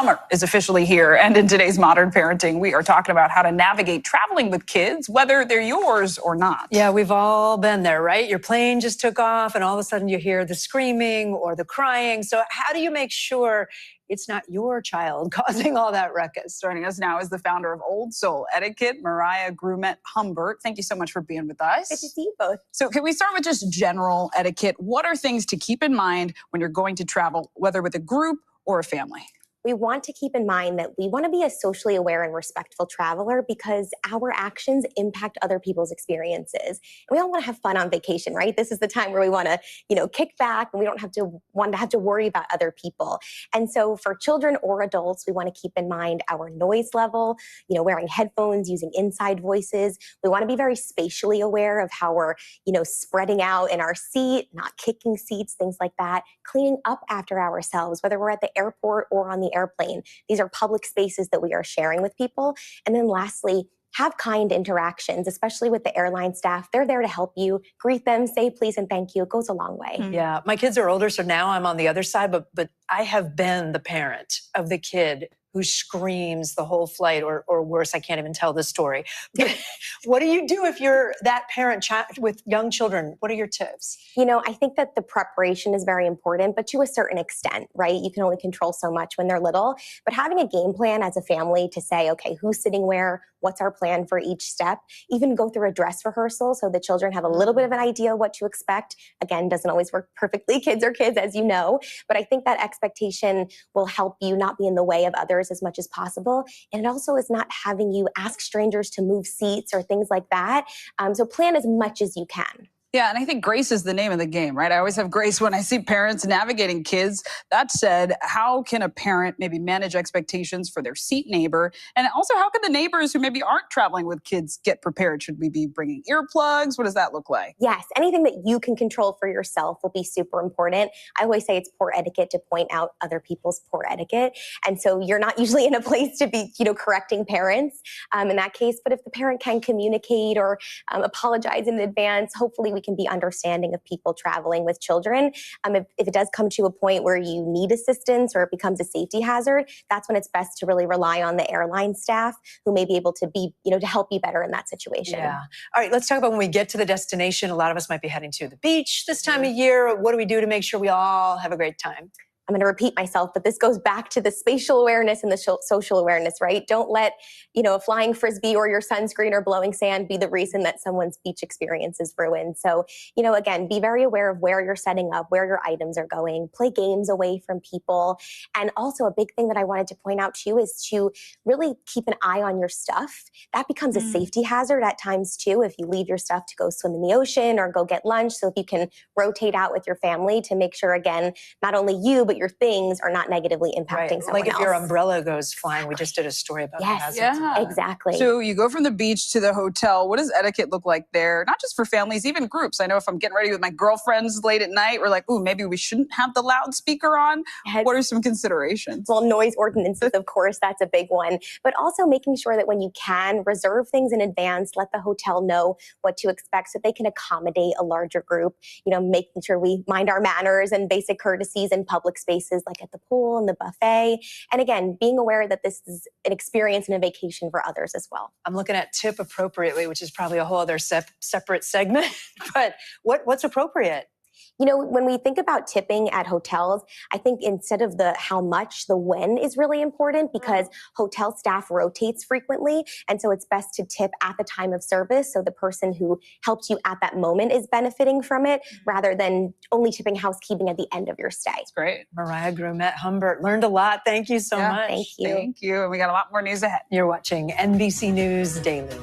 Summer is officially here, and in today's Modern Parenting, we are talking about how to navigate traveling with kids, whether they're yours or not. Yeah, we've all been there, right? Your plane just took off, and all of a sudden you hear the screaming or the crying. So how do you make sure it's not your child causing all that ruckus? Joining us now is the founder of Old Soul Etiquette, Mariah Humbert. Thank you so much for being with us. Good to see you both. So can we start with just general etiquette? What are things to keep in mind when you're going to travel, whether with a group or a family? We want to keep in mind that we want to be a socially aware and respectful traveler because our actions impact other people's experiences. And we all want to have fun on vacation, right? This is the time where we want to, kick back and we don't have to worry about other people. And so for children or adults, we want to keep in mind our noise level, wearing headphones, using inside voices. We want to be very spatially aware of how we're, spreading out in our seat, not kicking seats, things like that, cleaning up after ourselves, whether we're at the airport or on the airplane. These are public spaces that we are sharing with people. And then lastly, have kind interactions, especially with the airline staff. They're there to help you. Greet them, say please and thank you. It goes a long way. Yeah, my kids are older, so now I'm on the other side, but I have been the parent of the kid who screams the whole flight, or worse, I can't even tell this story. What do you do if you're that parent with young children? What are your tips? I think that the preparation is very important, but to a certain extent, right? You can only control so much when they're little, but having a game plan as a family to say, okay, who's sitting where, what's our plan for each step, even go through a dress rehearsal so the children have a little bit of an idea what to expect. Again, doesn't always work perfectly. Kids are kids, as you know, but I think that expectation will help you not be in the way of others as much as possible. And it also is not having you ask strangers to move seats or things like that. So plan as much as you can. Yeah, and I think grace is the name of the game, right? I always have grace when I see parents navigating kids. That said, how can a parent maybe manage expectations for their seat neighbor? And also, how can the neighbors who maybe aren't traveling with kids get prepared? Should we be bringing earplugs? What does that look like? Yes, anything that you can control for yourself will be super important. I always say it's poor etiquette to point out other people's poor etiquette. And so you're not usually in a place to be, correcting parents in that case. But if the parent can communicate or apologize in advance, hopefully we can be understanding of people traveling with children. If it does come to a point where you need assistance or it becomes a safety hazard, that's when it's best to really rely on the airline staff who may be able to be, to help you better in that situation. Yeah. All right, let's talk about when we get to the destination. A lot of us might be heading to the beach this time of year. What do we do to make sure we all have a great time? I'm going to repeat myself, but this goes back to the spatial awareness and the social awareness, right? Don't let, a flying frisbee or your sunscreen or blowing sand be the reason that someone's beach experience is ruined. So, again, be very aware of where you're setting up, where your items are going, play games away from people. And also a big thing that I wanted to point out to you is to really keep an eye on your stuff. That becomes a safety hazard at times too, if you leave your stuff to go swim in the ocean or go get lunch. So if you can rotate out with your family to make sure, again, not only you, but your things are not negatively impacting someone else. Like if your else. umbrella goes flying. We just did a story about that. Yeah, exactly. So you go from the beach to the hotel. What does etiquette look like there? Not just for families, even groups. I know if I'm getting ready with my girlfriends late at night, we're like, ooh, maybe we shouldn't have the loudspeaker on. What are some considerations? Well, noise ordinances, of course, that's a big one. But also making sure that when you can, reserve things in advance, let the hotel know what to expect so they can accommodate a larger group, making sure we mind our manners and basic courtesies in public spaces like at the pool and the buffet. And again, being aware that this is an experience and a vacation for others as well. I'm looking at tip appropriately, which is probably a whole other separate segment. But what's appropriate? When we think about tipping at hotels, I think instead of the how much, the when is really important because hotel staff rotates frequently. And so it's best to tip at the time of service. So the person who helped you at that moment is benefiting from it rather than only tipping housekeeping at the end of your stay. That's great. Mariah Humbert, learned a lot. Thank you so much. Thank you. Thank you. And we got a lot more news ahead. You're watching NBC News Daily.